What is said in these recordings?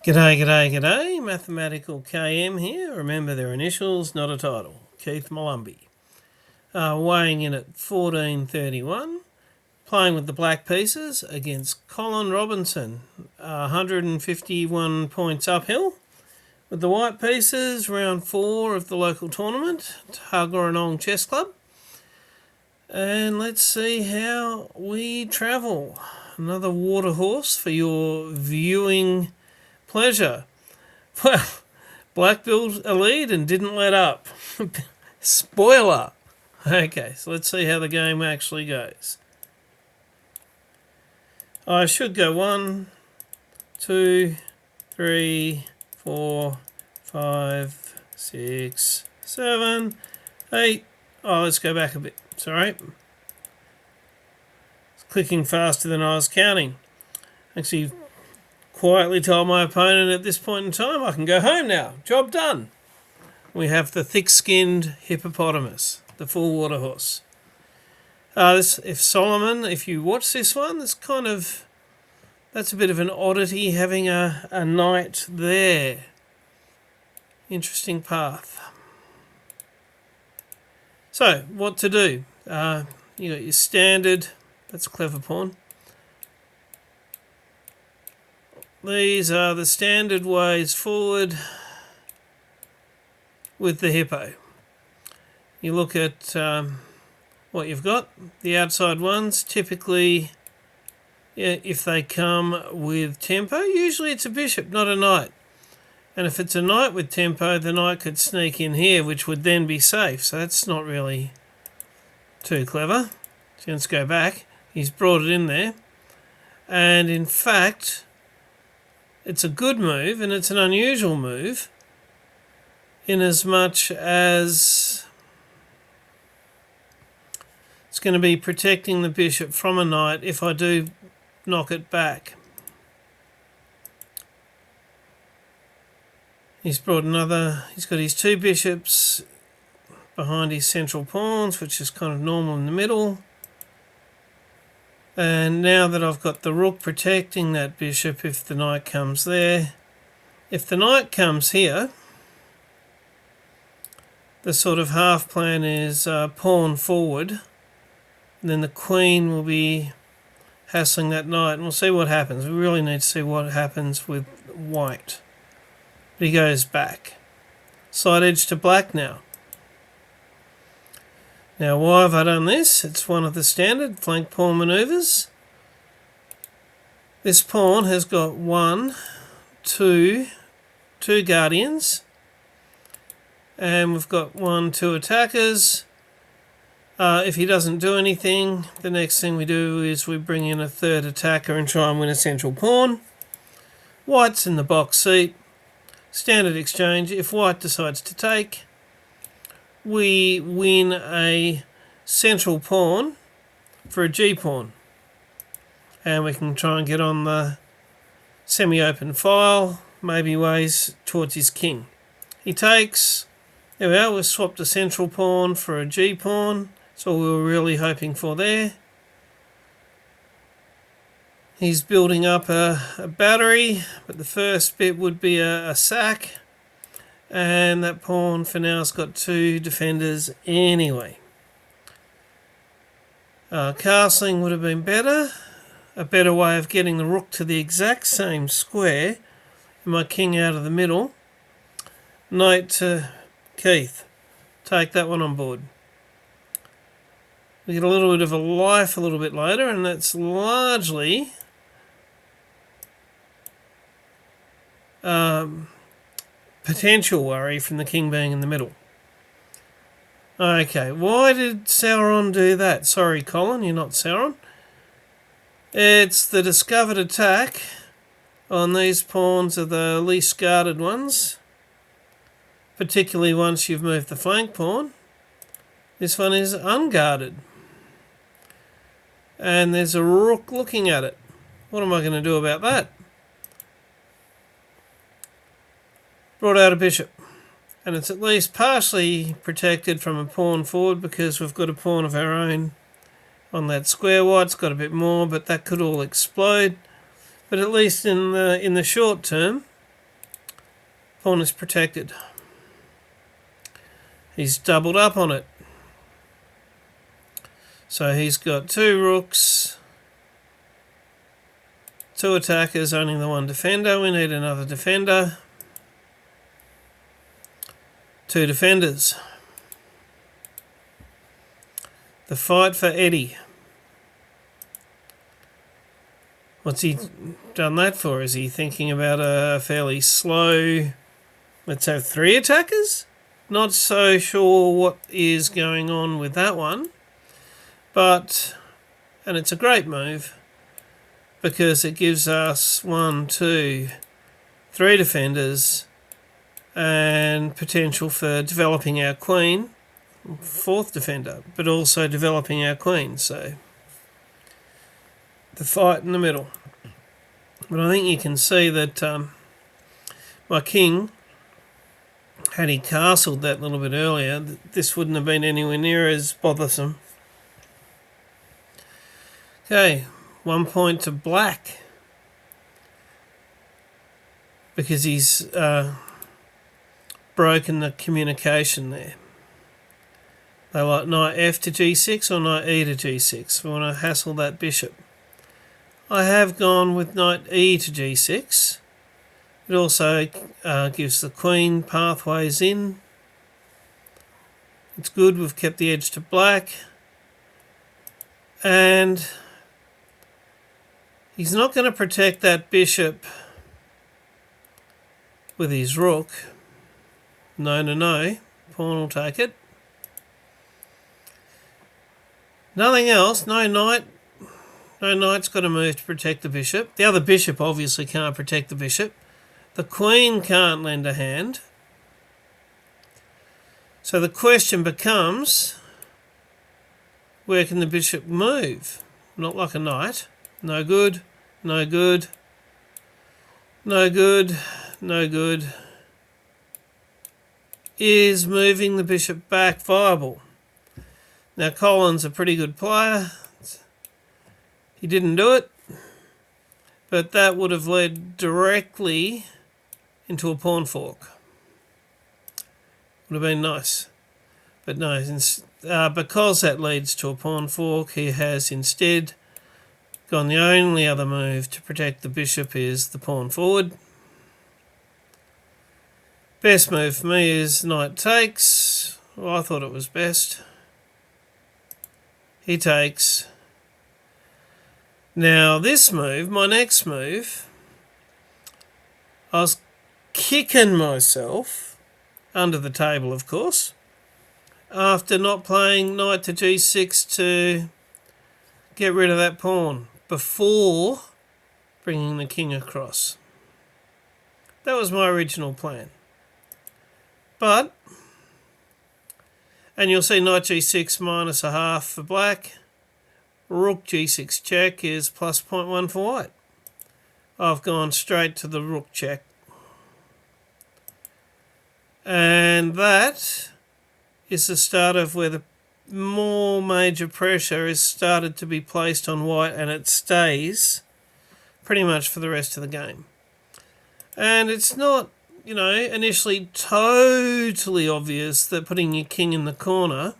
G'day, g'day, g'day. Mathematical KM here. Remember their initials, not a title. Keith Molumby. Weighing in at 14.31. Playing with the black pieces against Colin Robinson. 151 points uphill. With the white pieces, round 4 of the local tournament, Tuggeranong Chess Club. And let's see how we travel. Another water horse for your viewing pleasure. Well, Black built a lead and didn't let up. Spoiler. Okay, so let's see how the game actually goes. I should go 1, 2, 3, 4, 5, 6, 7, 8. Oh, let's go back a bit. Sorry. It's clicking faster than I was counting. Actually, quietly told my opponent at this point in time, I can go home now. Job done. We have the thick-skinned hippopotamus, the full water horse. If you watch this one, that's a bit of an oddity having a knight there. Interesting path. So, what to do? You got your standard, that's a clever pawn. These are the standard ways forward with the hippo. You look at what you've got. The outside ones, typically, if they come with tempo, usually it's a bishop, not a knight. And if it's a knight with tempo, the knight could sneak in here, which would then be safe. So that's not really too clever. So let's go back. He's brought it in there. And in fact, it's a good move, and it's an unusual move, in as much as it's going to be protecting the bishop from a knight if I do knock it back. He's got his two bishops behind his central pawns, which is kind of normal in the middle. And now that I've got the rook protecting that bishop if the knight comes there, if the knight comes here, the sort of half plan is pawn forward, and then the queen will be hassling that knight, and we'll see what happens. We really need to see what happens with white. But he goes back. Side edge to black now. Now, why have I done this? It's one of the standard flank pawn manoeuvres. This pawn has got two guardians. And we've got 2 attackers. If he doesn't do anything, the next thing we do is we bring in a third attacker and try and win a central pawn. White's in the box seat. Standard exchange. If white decides to take, we win a central pawn for a g-pawn. And we can try and get on the semi-open file, maybe ways towards his king. He takes. There we are, we've swapped a central pawn for a g-pawn. That's all we were really hoping for there. He's building up a battery, but the first bit would be a sack. And that pawn for now has got 2 defenders anyway. Castling would have been better. A better way of getting the rook to the exact same square. And my king out of the middle. Knight to Keith. Take that one on board. We get a little bit of a life a little bit later, and that's largely potential worry from the king being in the middle. Okay, why did Sauron do that? Sorry, Colin, you're not Sauron. It's the discovered attack on these pawns are the least guarded ones, particularly once you've moved the flank pawn. This one is unguarded. And there's a rook looking at it. What am I going to do about that? Brought out a bishop. And it's at least partially protected from a pawn forward because we've got a pawn of our own on that square. White's got a bit more, but that could all explode. But at least in the short term, Pawn is protected. He's doubled up on it. So he's got 2 rooks, 2 attackers, only the 1 defender. We need another defender. 2 defenders. The fight for Eddie. What's he done that for? Is he thinking about a fairly slow... Let's have 3 attackers? Not so sure what is going on with that one. But... And it's a great move. Because it gives us 1, 2, 3 defenders. And potential for developing our queen. 4th defender. But also developing our queen. So... the fight in the middle. But I think you can see that my king, had he castled that little bit earlier, this wouldn't have been anywhere near as bothersome. Okay, 1 point to black. Because he's broken the communication there. They like knight F to G6 or knight E to G6. We want to hassle that bishop. I have gone with knight E to G6. It also gives the queen pathways in. It's good, we've kept the edge to black. And he's not going to protect that bishop with his rook. No, no, no. Pawn will take it. Nothing else, no knight. No knight's got to move to protect the bishop. The other bishop obviously can't protect the bishop. The queen can't lend a hand. So the question becomes, where can the bishop move? Not like a knight. No good, no good, no good, no good. Is moving the bishop back viable? Now Colin's a pretty good player. He didn't do it, but that would have led directly into a pawn fork. Would have been nice. But no, because that leads to a pawn fork, he has instead gone the only other move to protect the bishop is the pawn forward. Best move for me is knight takes. Well, I thought it was best. He takes. Now this move, my next move, I was kicking myself, under the table of course, after not playing knight to G6 to get rid of that pawn before bringing the king across. That was my original plan. But, and you'll see knight G6 minus a half for black. Rook G6 check is plus 0.1 for white. I've gone straight to the rook check. And that is the start of where the more major pressure is started to be placed on white, and it stays pretty much for the rest of the game. And it's not, you know, initially totally obvious that putting your king in the corner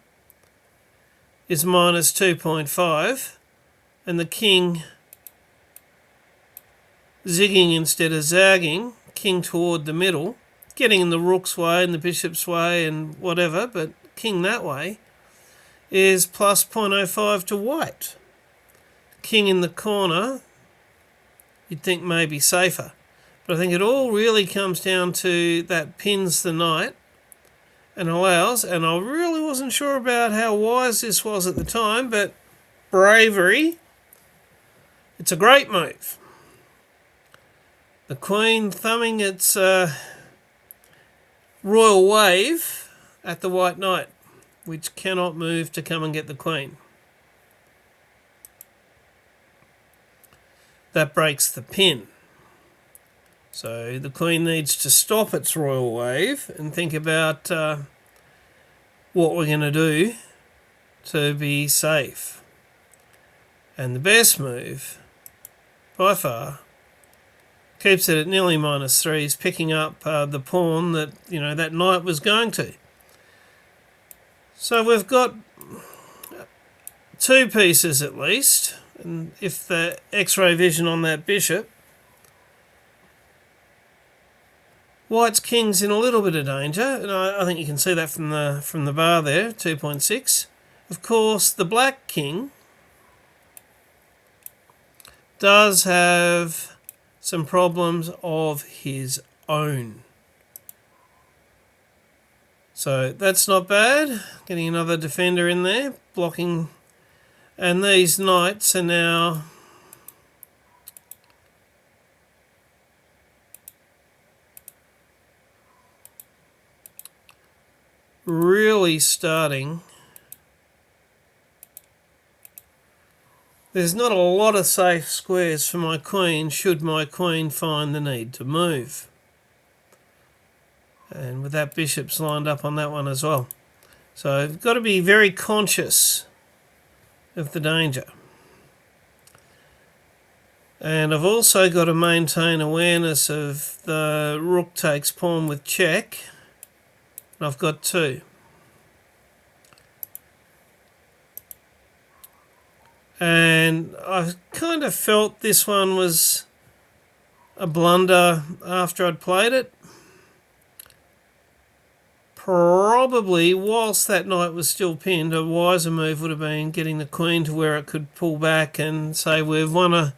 is minus 2.5 and the king zigging instead of zagging, king toward the middle, getting in the rook's way and the bishop's way and whatever, but king that way is plus 0.05 to white. King in the corner, you'd think maybe safer. But I think it all really comes down to that pins the knight and allows, and I really wasn't sure about how wise this was at the time, but bravery, it's a great move. The queen thumbing its royal wave at the white knight, which cannot move to come and get the queen. That breaks the pin. So the queen needs to stop its royal wave and think about what we're going to do to be safe. And the best move, by far, Keeps it at nearly -3. He's picking up the pawn that, that knight was going to. So we've got 2 pieces at least, and if the X-ray vision on that bishop, White's king's in a little bit of danger, and I think you can see that from the bar there, 2.6. Of course, the black king does have some problems of his own. So that's not bad. Getting another defender in there, blocking. And these knights are now really starting. There's not a lot of safe squares for my queen should my queen find the need to move. And with that, bishop's lined up on that one as well. So I've got to be very conscious of the danger. And I've also got to maintain awareness of the rook takes pawn with check. And I've got 2. And I kind of felt this one was a blunder after I'd played it. Probably, whilst that knight was still pinned, a wiser move would have been getting the queen to where it could pull back and say we've won a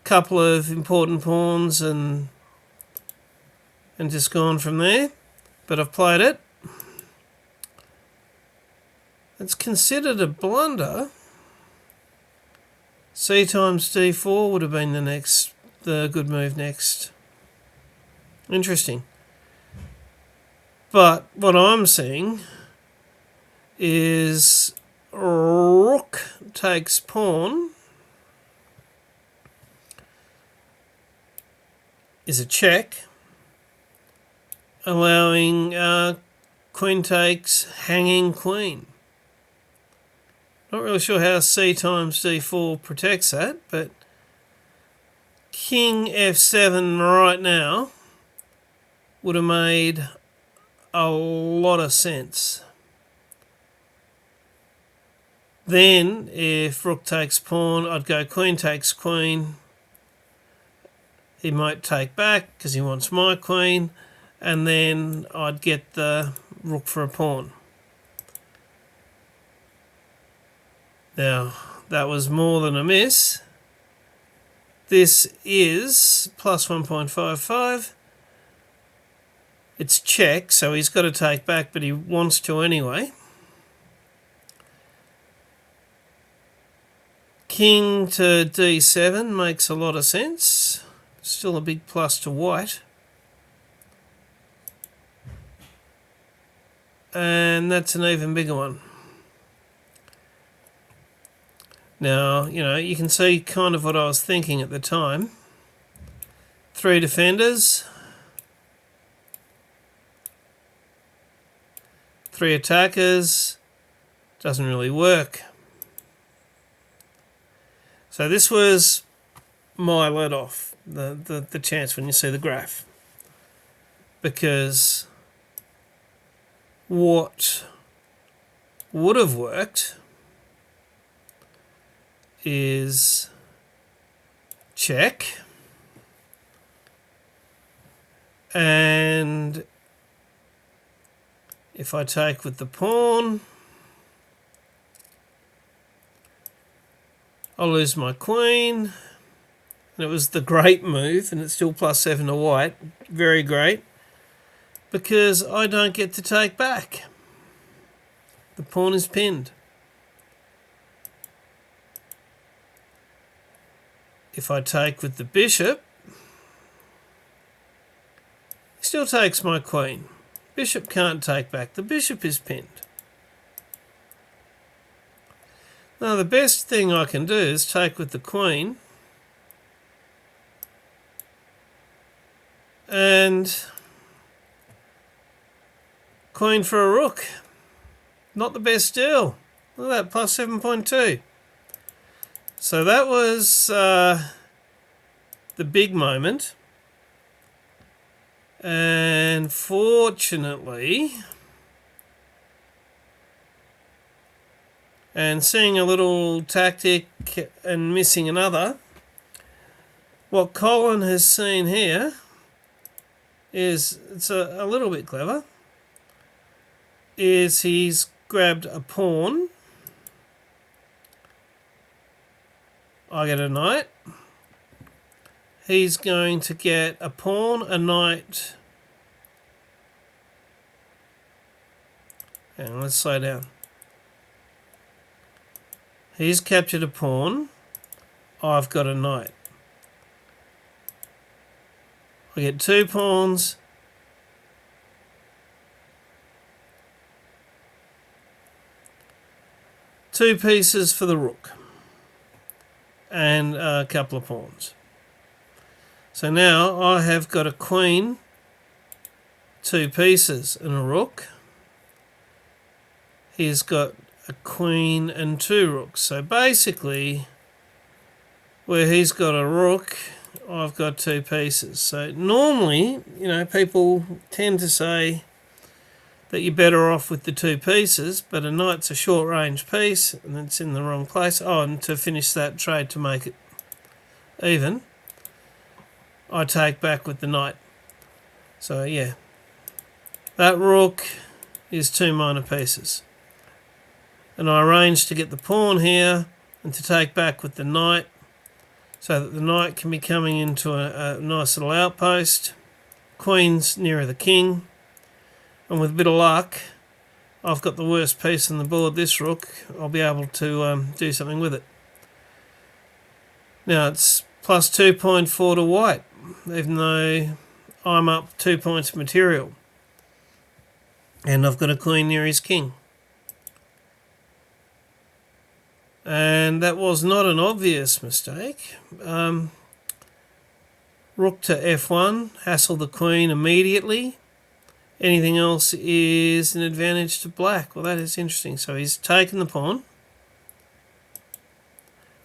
couple of important pawns and just gone from there. But I've played it. It's considered a blunder. C times d4 would have been the good move next. Interesting. But what I'm seeing is rook takes pawn is a check, allowing queen takes hanging queen. Not really sure how C times d4 protects that, but king f7 right now would have made a lot of sense. Then, if rook takes pawn, I'd go queen takes queen. He might take back because he wants my queen, and then I'd get the rook for a pawn. Now, that was more than a miss. This is plus 1.55. It's check, so he's got to take back, but he wants to anyway. King to d7 makes a lot of sense. Still a big plus to white. And that's an even bigger one. Now, you can see kind of what I was thinking at the time. 3 defenders. 3 attackers, doesn't really work. So this was my let off, the chance when you see the graph. Because what would have worked is check, and if I take with the pawn, I'll lose my queen. And it was the great move, and it's still +7 to white. Very great. Because I don't get to take back. The pawn is pinned. If I take with the bishop, he still takes my queen. Bishop can't take back. The bishop is pinned. Now the best thing I can do is take with the queen and queen for a rook. Not the best deal. Look at that, +7.2. So that was the big moment. And fortunately, and seeing a little tactic and missing another, what Colin has seen here is, it's a little bit clever, is he's grabbed a pawn. I get a knight. He's going to get a pawn, a knight. And let's slow down. He's captured a pawn. I've got a knight. I get 2 pawns. Two pieces for the rook. And a couple of pawns. So now I have got a queen, 2 pieces, and a rook. He's got a queen and 2 rooks. So basically, where he's got a rook, I've got 2 pieces. So normally, you know, people tend to say that you're better off with the 2 pieces, but a knight's a short range piece and it's in the wrong place. Oh, and to finish that trade to make it even, I take back with the knight. So yeah, that rook is 2 minor pieces. And I arrange to get the pawn here and to take back with the knight, so that the knight can be coming into a nice little outpost. Queen's nearer the king. And with a bit of luck, I've got the worst piece on the board, this rook. I'll be able to do something with it. Now it's plus 2.4 to white, even though I'm up 2 points of material. And I've got a queen near his king. And that was not an obvious mistake. Rook to f1, hassle the queen immediately. Anything else is an advantage to black. Well, that is interesting. So he's taken the pawn.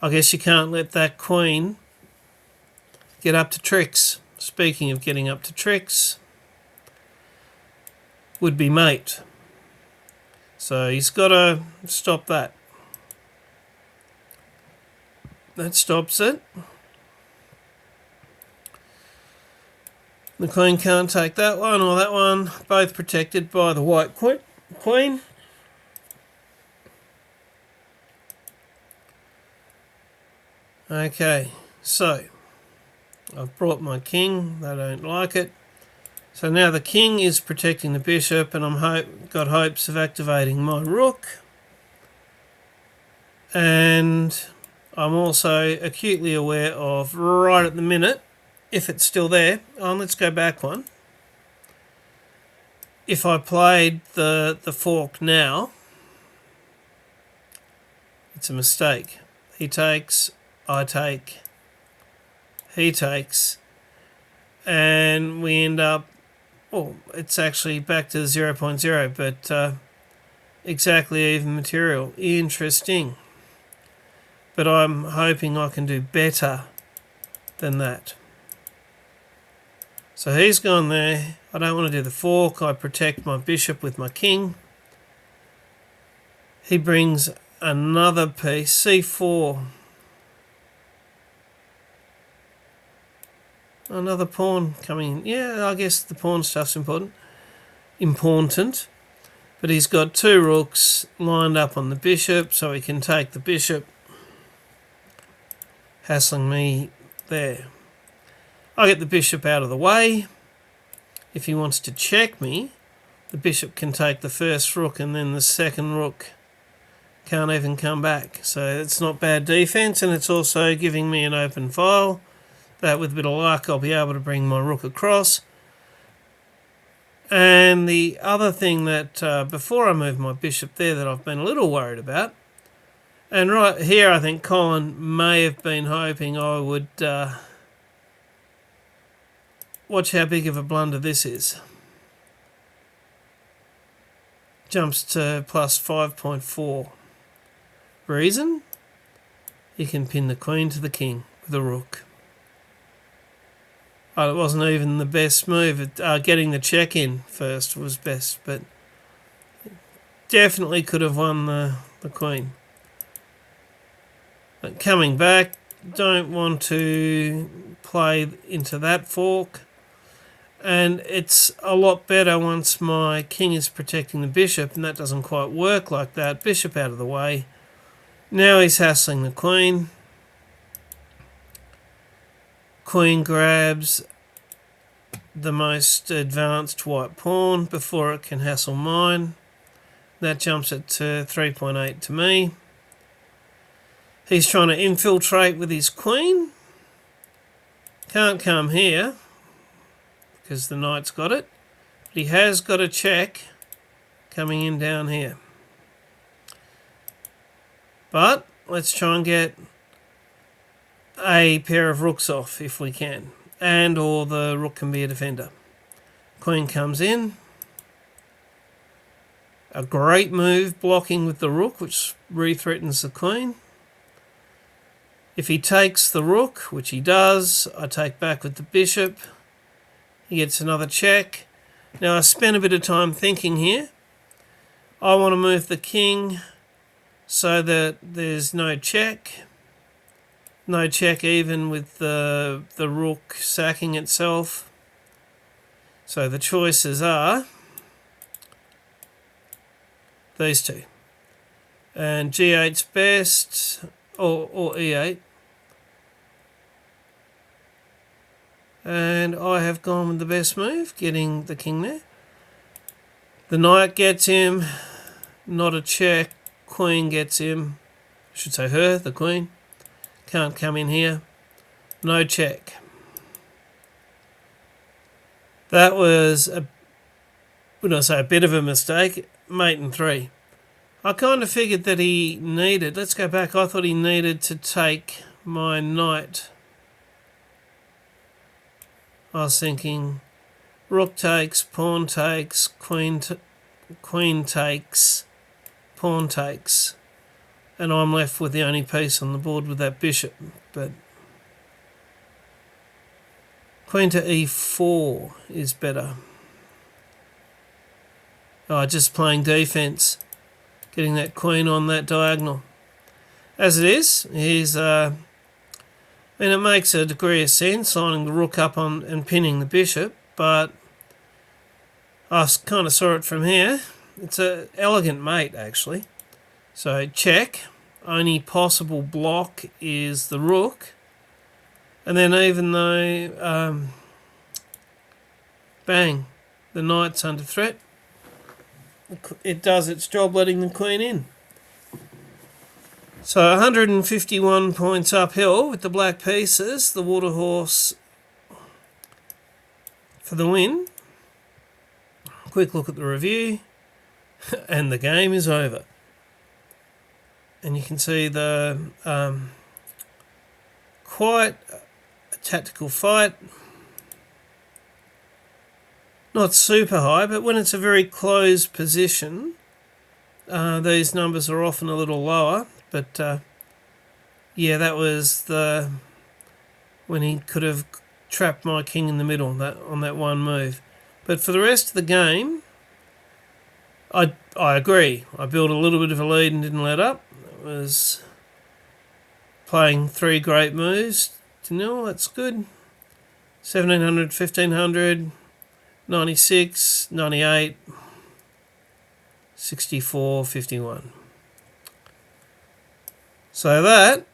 I guess you can't let that queen get up to tricks. Speaking of getting up to tricks, would be mate. So he's got to stop that. That stops it. The queen can't take that one or that one, both protected by the white queen. Okay, so I've brought my king, they don't like it. So now the king is protecting the bishop, and I'm got hopes of activating my rook. And I'm also acutely aware of, right at the minute, if it's still there, let's go back one. If I played the fork now, it's a mistake. He takes, I take, he takes, and we end up, well, it's actually back to 0.0, but exactly even material. Interesting. But I'm hoping I can do better than that. So he's gone there. I don't want to do the fork. I protect my bishop with my king. He brings another piece, c4. Another pawn coming in. Yeah, I guess the pawn stuff's important. But he's got 2 rooks lined up on the bishop, so he can take the bishop, hassling me there. I get the bishop out of the way. If he wants to check me, the bishop can take the first rook, and then the second rook can't even come back. So it's not bad defense, and it's also giving me an open file that with a bit of luck I'll be able to bring my rook across. And the other thing that before I move my bishop there that I've been a little worried about, and right here I think Colin may have been hoping I would watch how big of a blunder this is. Jumps to plus 5.4. Reason? You can pin the queen to the king with a rook. Oh, it wasn't even the best move. Getting the check in first was best, but definitely could have won the queen. But coming back, don't want to play into that fork. And it's a lot better once my king is protecting the bishop, and that doesn't quite work like that. Bishop out of the way. Now he's hassling the queen. Queen grabs the most advanced white pawn before it can hassle mine. That jumps it to 3.8 to me. He's trying to infiltrate with his queen. Can't come here because the knight's got it. But he has got a check coming in down here. But let's try and get a pair of rooks off if we can. And or the rook can be a defender. Queen comes in. A great move blocking with the rook, which re-threatens the queen. If he takes the rook, which he does, I take back with the bishop. He gets another check. Now I spent a bit of time thinking here. I want to move the king so that there's no check. No check even with the rook sacking itself. So the choices are these two. And G8's best, or E8. And I have gone with the best move, getting the king there. The knight gets him, not a check. Queen gets him, I should say her, the queen. Can't come in here. No check. That was, wouldn't I say, a bit of a mistake. Mate in 3. I kind of figured that he needed, let's go back, I thought he needed to take my knight. I was thinking rook takes, pawn takes, queen takes, pawn takes. And I'm left with the only piece on the board with that bishop. But queen to e4 is better. Oh, just playing defense. Getting that queen on that diagonal. As it is, he's... I mean, it makes a degree of sense lining the rook up on and pinning the bishop, but I kind of saw it from here. It's an elegant mate, actually. So check. Only possible block is the rook. And then even though, bang, the knight's under threat, it does its job letting the queen in. So 151 points uphill with the black pieces, the water horse for the win. Quick look at the review, and the game is over. And you can see the quite a tactical fight. Not super high, but when it's a very close position, these numbers are often a little lower. But yeah, that was when he could have trapped my king in the middle on that one move. But for the rest of the game, I agree. I built a little bit of a lead and didn't let up. It was playing 3 great moves to 0. That's good. 1700, 1500, 96, 98, 64, 51. So that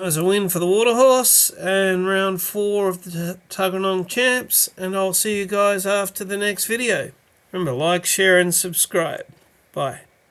was a win for the Water Horse and round 4 of the Tuggeranong Champs, and I'll see you guys after the next video. Remember, like, share and subscribe. Bye.